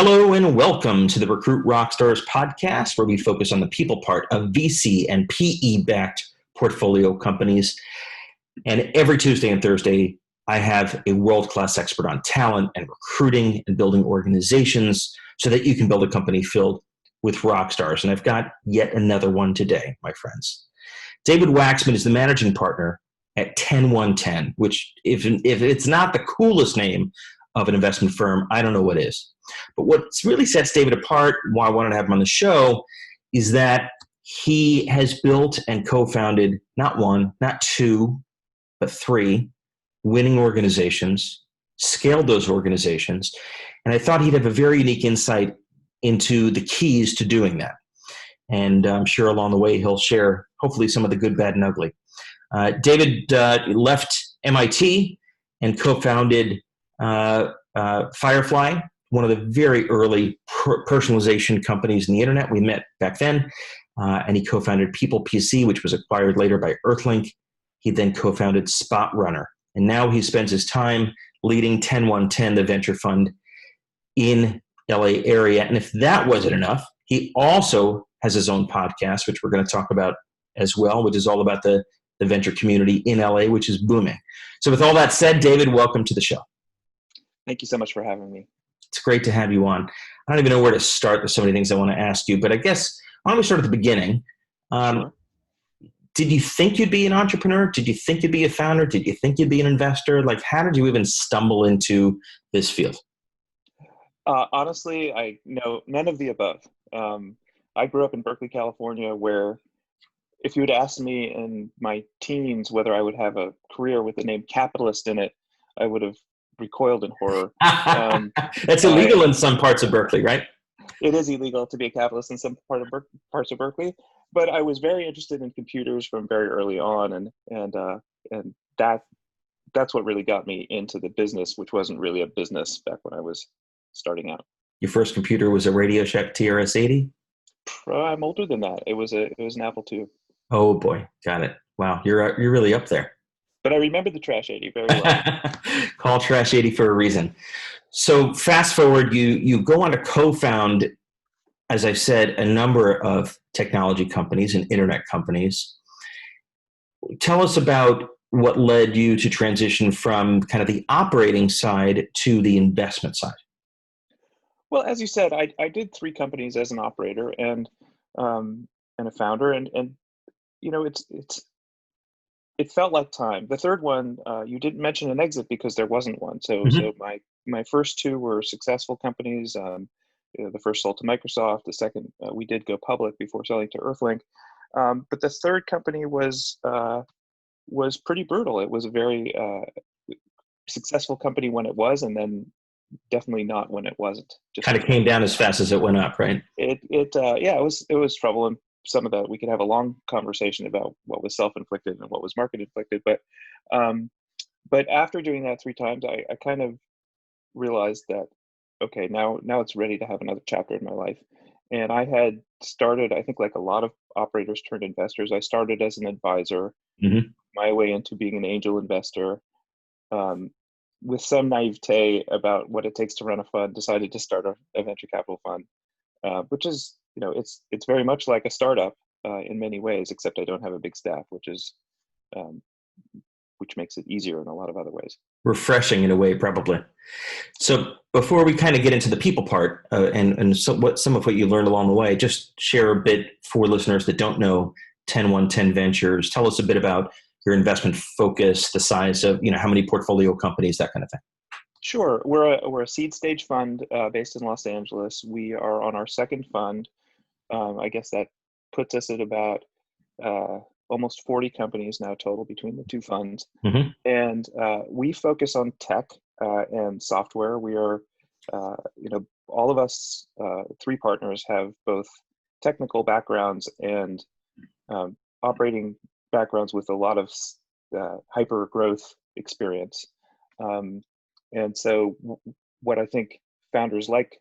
Hello and welcome to the Recruit Rockstars podcast, where we focus on the people part of VC and PE-backed portfolio companies. And every Tuesday and Thursday, I have a world-class expert on talent and recruiting and building organizations so that you can build a company filled with rock stars. And I've got yet another one today, my friends. David Waxman is the managing partner at TenOneTen, which if it's not the coolest name of an investment firm, I don't know what is. But what really sets David apart, why I wanted to have him on the show, is that he has built and co-founded not one, not two, but three winning organizations, scaled those organizations, and I thought he'd have a very unique insight into the keys to doing that. And I'm sure along the way he'll share hopefully some of the good, bad, and ugly. David left MIT and co-founded Firefly, one of the very early personalization companies in the internet. We met back then, and he co-founded PeoplePC, which was acquired later by Earthlink. He then co-founded SpotRunner, and now he spends his time leading TenOneTen, the venture fund in LA area. And if that wasn't enough, he also has his own podcast, which we're going to talk about as well, which is all about the venture community in LA, which is booming. So with all that said, David, welcome to the show. Thank you so much for having me. It's great to have you on. I don't even know where to start. There's so many things I want to ask you, but I guess why don't we start at the beginning? Sure. Did you think you'd be an entrepreneur? Did you think you'd be a founder? Did you think you'd be an investor? Like, how did you even stumble into this field? Honestly, I know none of the above. I grew up in Berkeley, California, where if you had asked me in my teens whether I would have a career with the name capitalist in it, I would have recoiled in horror. That's illegal in some parts of Berkeley, right? It is illegal to be a capitalist in some parts of Berkeley, but I was very interested in computers from very early on, and that's what really got me into the business, which wasn't really a business back when I was starting out. Your first computer was a Radio Shack TRS-80? I'm older than that. It was an Apple II. Oh boy, got it. Wow, you're really up there. But I remember the Trash 80 very well. Call Trash 80 for a reason. So fast forward, you go on to co-found, as I said, a number of technology companies and internet companies. Tell us about what led you to transition from kind of the operating side to the investment side. Well, as you said, I did three companies as an operator and a founder, and you know it felt like time. The third one, you didn't mention an exit because there wasn't one. So my first two were successful companies. The first sold to Microsoft. The second, we did go public before selling to Earthlink. But the third company was pretty brutal. It was a very successful company when it was, and then definitely not when it wasn't. Just kind of came down as fast as it went up, right? It was trouble, and some of that we could have a long conversation about what was self-inflicted and what was market inflicted. But after doing that three times, I kind of realized that okay, now it's ready to have another chapter in my life. And I had started, I think, like a lot of operators turned investors, I started as an advisor, my way into being an angel investor. With some naivete about what it takes to run a fund, decided to start a venture capital fund, which is, it's very much like a startup in many ways, except I don't have a big staff, which makes it easier in a lot of other ways. Refreshing in a way, probably. So before we kind of get into the people part and some of what you learned along the way, just share a bit for listeners that don't know TenOneTen Ventures. Tell us a bit about your investment focus, the size of, how many portfolio companies, that kind of thing. Sure. We're a seed stage fund based in Los Angeles. We are on our second fund. I guess that puts us at about almost 40 companies now total between the two funds. And we focus on tech and software. We are, all of us, three partners, have both technical backgrounds and operating backgrounds with a lot of hyper growth experience. And so what I think founders like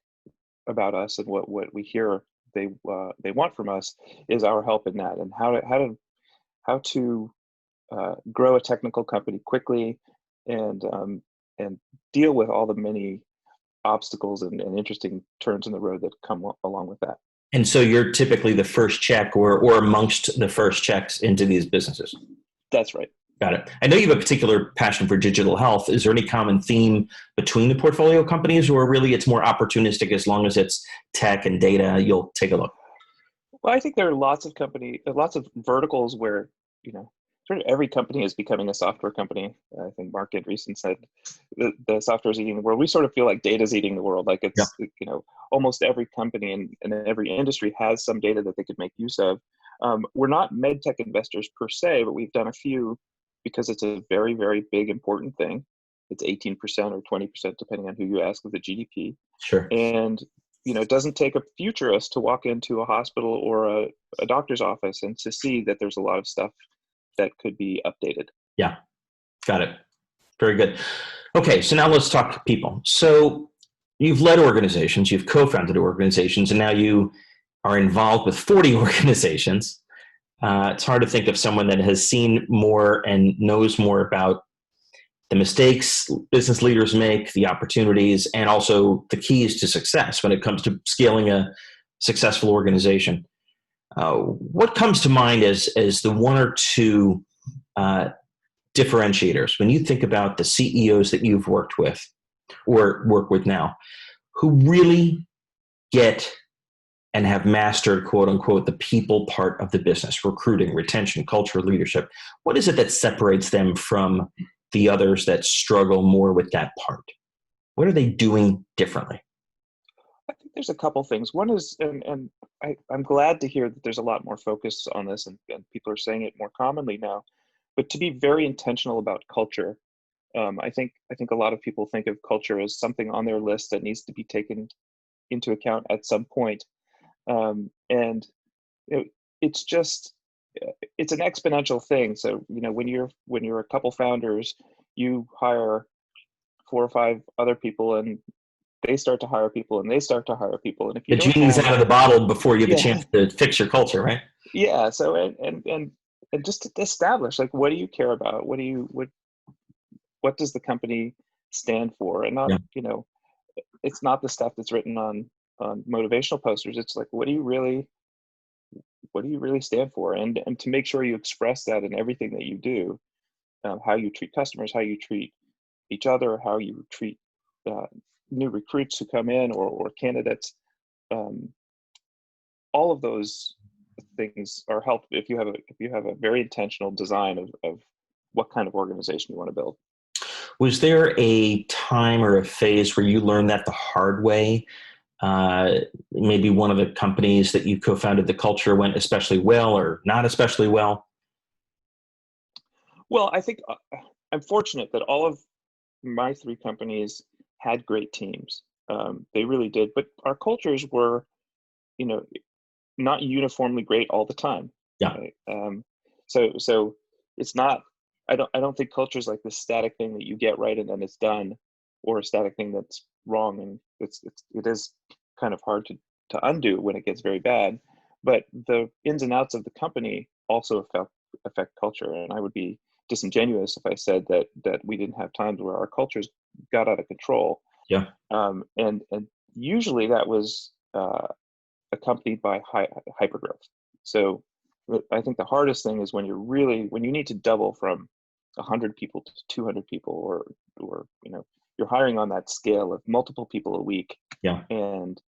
about us and what we hear they want from us is our help in that, and how to grow a technical company quickly and deal with all the many obstacles and interesting turns in the road that come along with that. And so you're typically the first check or amongst the first checks into these businesses. That's right. Got it. I know you have a particular passion for digital health. Is there any common theme between the portfolio companies, or really it's more opportunistic as long as it's tech and data, you'll take a look? Well, I think there are lots of verticals where, sort of every company is becoming a software company. I think Mark Andreessen said the software is eating the world. We sort of feel like data is eating the world. Like it's, almost every company and every industry has some data that they could make use of. We're not med tech investors per se, but we've done a few because it's a very, very big, important thing. It's 18% or 20%, depending on who you ask, of the GDP. Sure. And it doesn't take a futurist to walk into a hospital or a doctor's office and to see that there's a lot of stuff that could be updated. Yeah, got it. Very good. Okay, so now let's talk people. So you've led organizations, you've co-founded organizations, and now you are involved with 40 organizations. It's hard to think of someone that has seen more and knows more about the mistakes business leaders make, the opportunities, and also the keys to success when it comes to scaling a successful organization. What comes to mind as the one or two differentiators when you think about the CEOs that you've worked with or work with now, who really get and have mastered, quote unquote, the people part of the business, recruiting, retention, culture, leadership? What is it that separates them from the others that struggle more with that part? What are they doing differently? I think there's a couple things. One is, and I'm glad to hear that there's a lot more focus on this and people are saying it more commonly now, but to be very intentional about culture. I think a lot of people think of culture as something on their list that needs to be taken into account at some point. It's just, it's an exponential thing. So, when you're a couple founders, you hire 4 or 5 other people and they start to hire people and they start to hire people. And if you the genie's out of the bottle before you have a chance to fix your culture, right? Yeah. So, and just to establish, like, what do you care about? What does the company stand for? And not, it's not the stuff that's written on motivational posters. It's like, what do you really stand for? And to make sure you express that in everything that you do, how you treat customers, how you treat each other, how you treat new recruits who come in or candidates. All of those things are helped if you have a very intentional design of what kind of organization you want to build. Was there a time or a phase where you learned that the hard way? Maybe one of the companies that you co-founded, the culture went especially well or not especially well? Well, I think I'm fortunate that all of my 3 companies had great teams. They really did, but our cultures were, not uniformly great all the time. Yeah. Right? So it's not. I don't think culture is like this static thing that you get right and then it's done, or a static thing that's wrong and it is kind of hard to undo when it gets very bad. But the ins and outs of the company also affect culture, and I would be disingenuous if I said that we didn't have times where our cultures got out of control. Yeah. And usually that was accompanied by hypergrowth. So I think the hardest thing is when you need to double from 100 people to 200 people, or you're hiring on that scale of multiple people a week. Yeah. And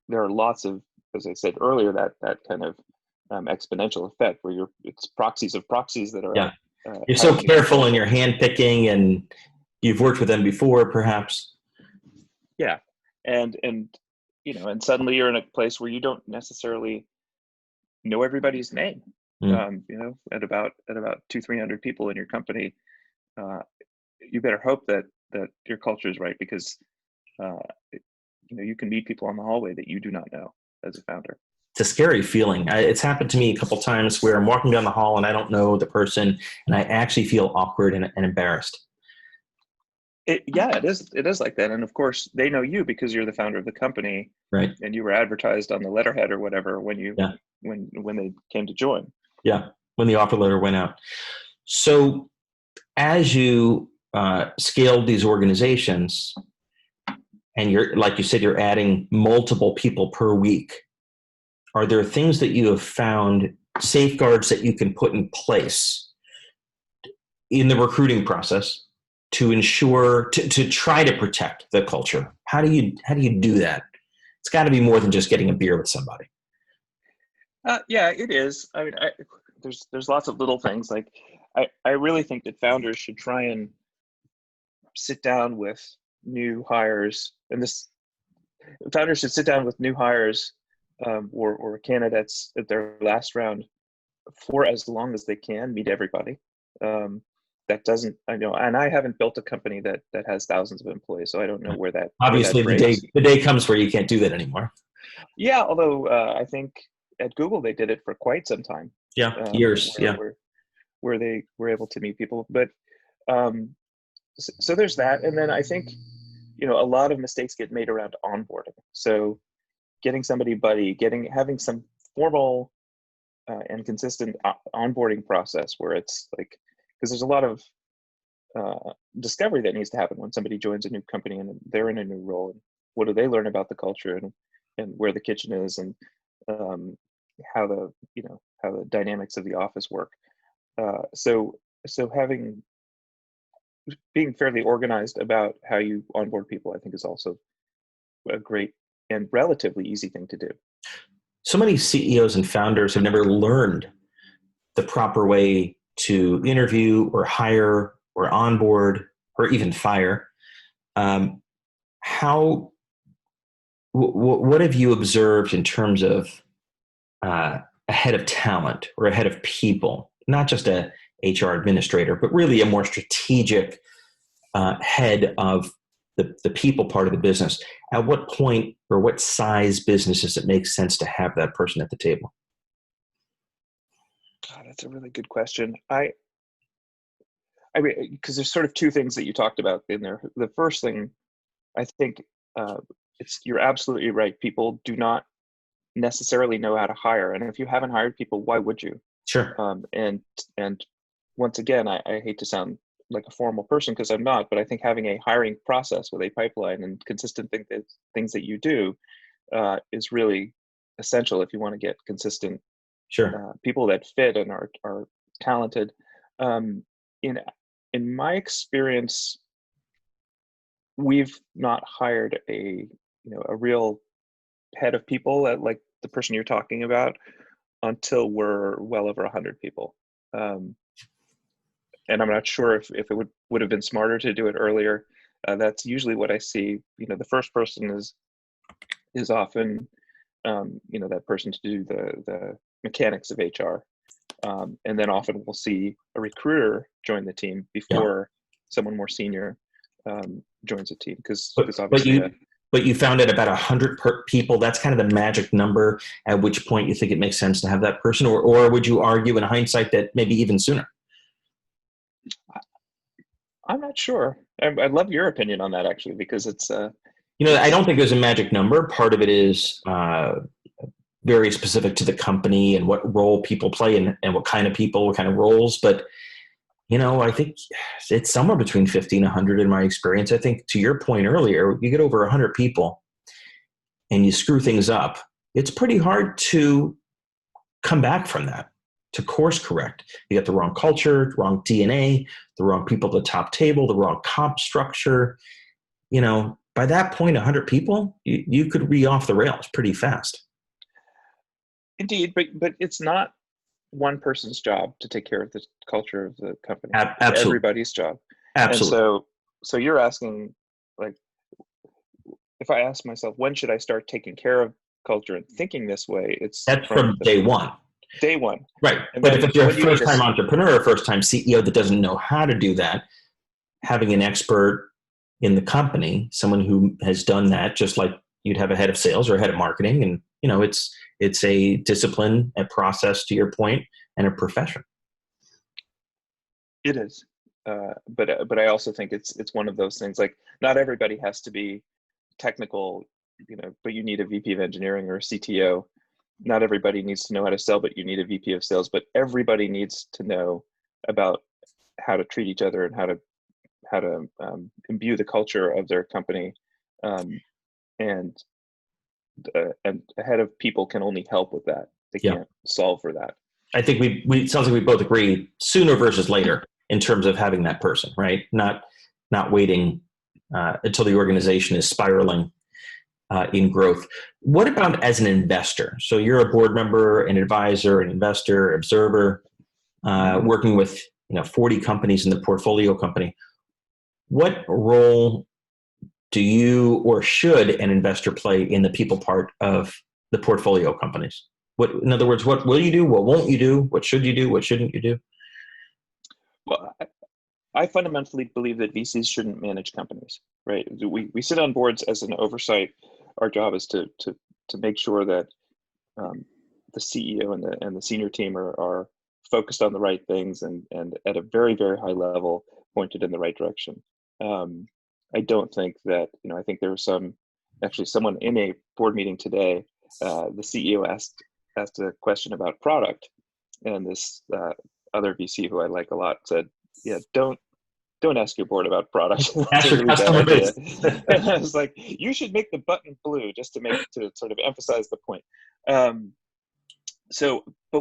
there are lots of, as I said earlier, that kind of exponential effect where it's proxies of proxies that are. Yeah. You're so careful in your hand picking, and you've worked with them before, perhaps. Yeah. And suddenly you're in a place where you don't necessarily know everybody's name. At about 200-300 people in your company, you better hope that your culture is right, because you can meet people on the hallway that you do not know as a founder. It's a scary feeling. It's happened to me a couple of times where I'm walking down the hall and I don't know the person, and I actually feel awkward and embarrassed. It is like that. And of course they know you because you're the founder of the company, right? And you were advertised on the letterhead or whatever when they came to join. Yeah, when the offer letter went out. So as you scaled these organizations, and you're, like you said, you're adding multiple people per week, are there things that you have found, safeguards that you can put in place in the recruiting process to ensure, to try to protect the culture? How do you do that? It's got to be more than just getting a beer with somebody. Yeah, it is. I mean, there's lots of little things. Like, I really think that founders should try and sit down with new hires, and this founders should sit down with new hires or candidates at their last round for as long as they can, meet everybody. That doesn't, I know, and I haven't built a company that has thousands of employees, so I don't know where that Obviously, where that breaks. the day comes where you can't do that anymore. Yeah, although I think at Google they did it for quite some time. Yeah, years. Where they were able to meet people, but so there's that, and then I think a lot of mistakes get made around onboarding. So getting somebody buddy, having some formal and consistent onboarding process where it's like, because there's a lot of discovery that needs to happen when somebody joins a new company and they're in a new role, and what do they learn about the culture and where the kitchen is, and how the dynamics of the office work. So being fairly organized about how you onboard people, I think, is also a great and relatively easy thing to do. So many CEOs and founders have never learned the proper way to interview or hire or onboard or even fire. What have you observed in terms of a head of talent or a head of people, not just a HR administrator, but really a more strategic head of the people part of the business? At what point or what size business does it make sense to have that person at the table? God, that's a really good question. I mean, because there's sort of two things that you talked about in there. The first thing, I think, you're absolutely right. People do not necessarily know how to hire, and if you haven't hired people, why would you? Sure. And once again, I hate to sound like a formal person because I'm not, but I think having a hiring process with a pipeline and consistent things that you do is really essential if you want to get consistent people that fit and are talented. In my experience, we've not hired a real head of people like the person you're talking about until we're well over 100 people. And I'm not sure if it would have been smarter to do it earlier. That's usually what I see. The first person is often that person to do the mechanics of HR, and then often we'll see a recruiter join the team before someone more senior joins the team, because obviously. But you found at about 100 people, that's kind of the magic number at which point you think it makes sense to have that person, or would you argue in hindsight that maybe even sooner? I'm not sure. I'd love your opinion on that, actually, because it's I don't think there's a magic number. Part of it is very specific to the company and what role people play and what kind of people, what kind of roles. But, I think it's somewhere between 50 and 100 in my experience. I think, to your point earlier, you get over 100 people and you screw things up, it's pretty hard to come back from that, to course correct. You got the wrong culture, wrong DNA, the wrong people at the top table, the wrong comp structure. By that point, 100 people, you could be off the rails pretty fast. Indeed, but it's not one person's job to take care of the culture of the company. Absolutely. It's everybody's job. Absolutely. And so you're asking, like, if I ask myself, when should I start taking care of culture and thinking this way? That's from day one. Day one. Right. But if it's your first-time entrepreneur or first-time CEO that doesn't know how to do that, having an expert in the company, someone who has done that, just like you'd have a head of sales or a head of marketing, and it's a discipline, a process, to your point, and a profession. It is, but I also think it's one of those things. Like, not everybody has to be technical, but you need a VP of engineering or a CTO. Not everybody needs to know how to sell, but you need a VP of sales. But everybody needs to know about how to treat each other and how to imbue the culture of their company um, and and a head of people can only help with that. They Yeah. can't solve for that. I think it sounds like we both agree sooner versus later in terms of having that person, right? Not waiting until the organization is spiraling in growth. What about as an investor? So you're a board member, an advisor, an investor, observer, working with 40 companies in the portfolio company. What role do you or should an investor play in the people part of the portfolio companies? In other words, what will you do? What won't you do? What should you do? What shouldn't you do? Well, I fundamentally believe that VCs shouldn't manage companies, right? We sit on boards as an oversight. Our job is to make sure that the CEO and the senior team are focused on the right things and at a very, very high level pointed in the right direction. I don't think that, I think there was someone in a board meeting today, the CEO asked a question about product, and this other VC who I like a lot said, yeah, don't ask your board about product. That's a really bad idea. And I was like, you should make the button blue just to sort of emphasize the point. But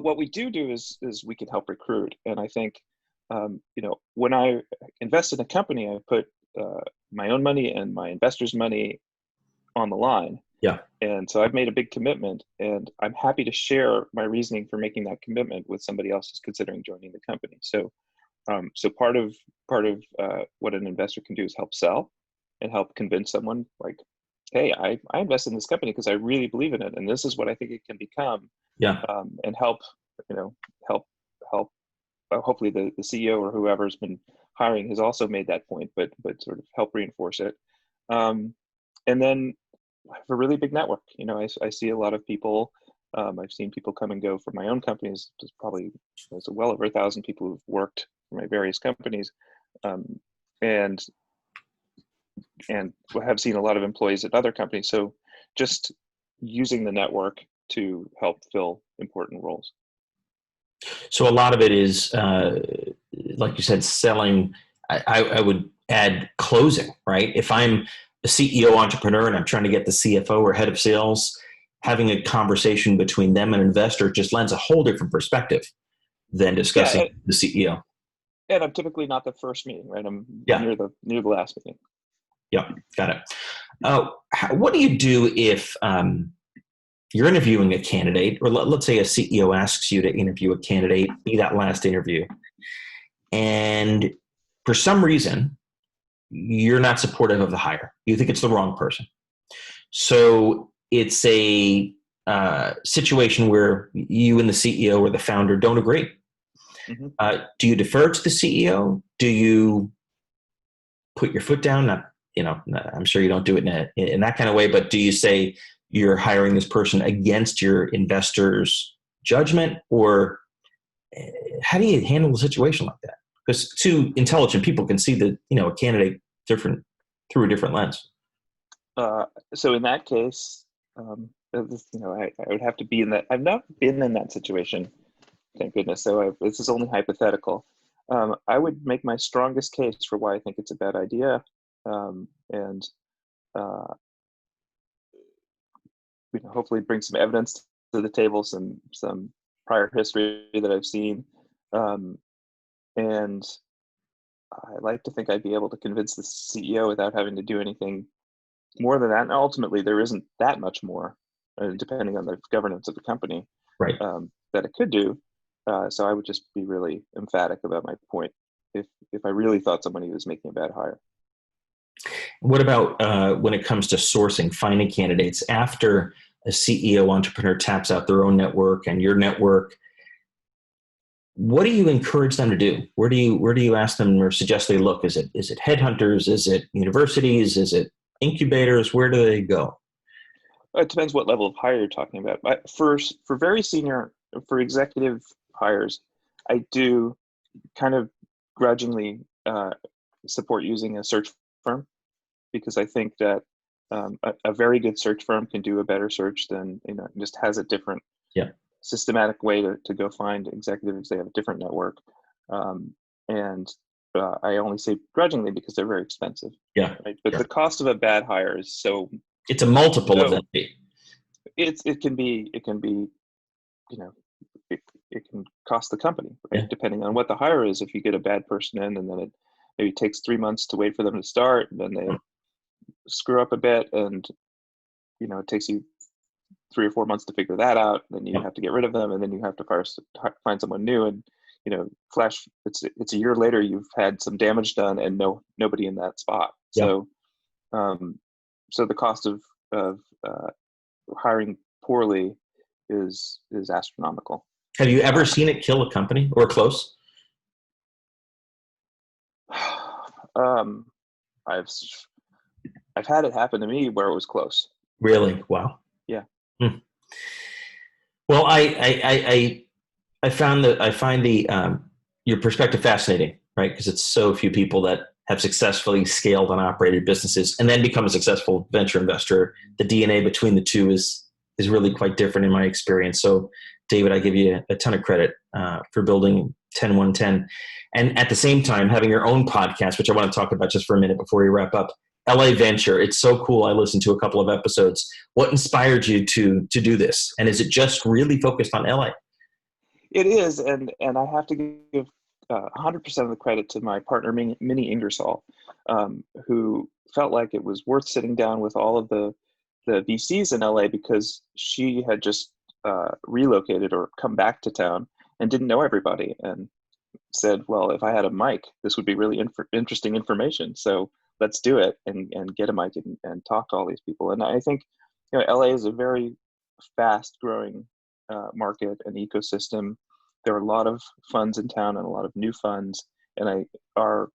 what we do is we can help recruit. And I think, when I invest in a company, I put my own money and my investors' money on the line. Yeah. And so I've made a big commitment, and I'm happy to share my reasoning for making that commitment with somebody else who's considering joining the company. So part of what an investor can do is help sell and help convince someone like, hey, I invest in this company because I really believe in it, and this is what I think it can become. Yeah. And help hopefully the CEO or whoever's been hiring has also made that point, but sort of help reinforce it. And then I have a really big network. I see a lot of people. I've seen people come and go from my own companies. There's well over 1,000 people who've worked for my various companies, and have seen a lot of employees at other companies. So just using the network to help fill important roles. So a lot of it is, like you said, selling. I would add closing, right? If I'm a CEO entrepreneur and I'm trying to get the CFO or head of sales, having a conversation between them and an investor just lends a whole different perspective than discussing the CEO. And I'm typically not the first meeting, right? I'm near the last meeting. Yeah, got it. What do you do if you're interviewing a candidate, or let's say a CEO asks you to interview a candidate, be that last interview, and for some reason, you're not supportive of the hire. You think it's the wrong person. So it's a situation where you and the CEO or the founder don't agree. Mm-hmm. Do you defer to the CEO? Do you put your foot down? I'm sure you don't do it in that kind of way, but do you say you're hiring this person against your investor's judgment? Or how do you handle a situation like that? Because two intelligent people can see a candidate different through a different lens. So in that case, I would have to be in that. I've not been in that situation, thank goodness. So this is only hypothetical. I would make my strongest case for why I think it's a bad idea, and hopefully bring some evidence to the table, some prior history that I've seen, and I like to think I'd be able to convince the CEO without having to do anything more than that. And ultimately, there isn't that much more, depending on the governance of the company, right, that it could do. So I would just be really emphatic about my point if I really thought somebody was making a bad hire. What about when it comes to sourcing, finding candidates after a CEO entrepreneur taps out their own network and your network? What do you encourage them to do? Where do you ask them or suggest they look? Is it headhunters? Is it universities? Is it incubators? Where do they go? It depends what level of hire you're talking about. For very senior, for executive hires, I do kind of grudgingly support using a search firm, because I think that a very good search firm can do a better search than, just has a different systematic way to go find executives. They have a different network. And I only say grudgingly because they're very expensive. Yeah. Right? But Yeah. the cost of a bad hire is so. It's a multiple of that fee. It can be, it can cost the company, right? Yeah. Depending on what the hire is. If you get a bad person in, and then it maybe takes 3 months to wait for them to start, and then they screw up a bit, and it takes you 3 or 4 months to figure that out. Then you have to get rid of them, and then you have to find someone new. And flash, it's a year later. You've had some damage done, and nobody in that spot. Yeah. So the cost of hiring poorly is astronomical. Have you ever seen it kill a company or close? I've had it happen to me where it was close. Really? Wow. Yeah. Well, I find your perspective fascinating, right? Because it's so few people that have successfully scaled and operated businesses and then become a successful venture investor. The DNA between the two is really quite different in my experience. So, David, I give you a ton of credit for building TenOneTen, and at the same time having your own podcast, which I want to talk about just for a minute before we wrap up. LA Venture, it's so cool. I listened to a couple of episodes. What inspired you to do this? And is it just really focused on LA? It is, and I have to give 100% of the credit to my partner, Minnie Ingersoll, who felt like it was worth sitting down with all of the VCs in LA because she had just relocated or come back to town and didn't know everybody, and said, well, if I had a mic, this would be really interesting information. So let's do it and get a mic and talk to all these people. And I think LA is a very fast growing market and ecosystem. There are a lot of funds in town and a lot of new funds. And our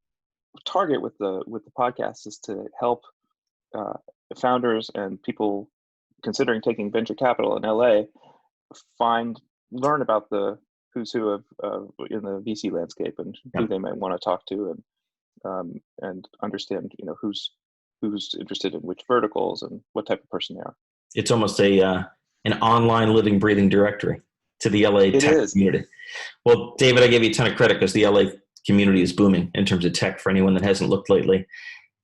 target with the podcast is to help founders and people considering taking venture capital in LA learn about the who's who of in the VC landscape and who they might want to talk to, and understand who's interested in which verticals and what type of person they are. It's almost an online living, breathing directory to the LA tech community. Well, David, I gave you a ton of credit because the LA community is booming in terms of tech for anyone that hasn't looked lately.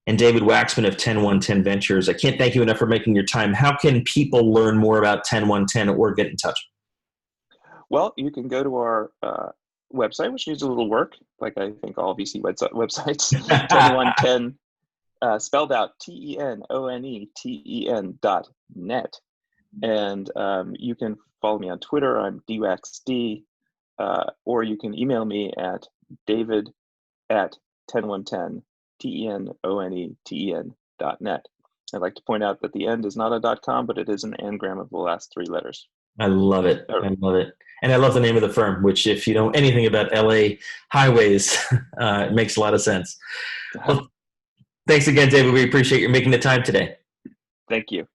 And David Waxman of TenOneTen Ventures, I can't thank you enough for making your time. How can people learn more about TenOneTen or get in touch? Well, you can go to our website, which needs a little work, like I think all VC websites. TenOneTen, spelled out TenOneTen.net. And you can follow me on Twitter. I'm DWaxD. Or you can email me at david@TenOneTen, TenOneTen.net. I'd like to point out that the end is not a .com, but it is an anagram of the last 3 letters. I love it. I love it. And I love the name of the firm, which if you know anything about LA highways, it makes a lot of sense. Well, thanks again, David. We appreciate you making the time today. Thank you.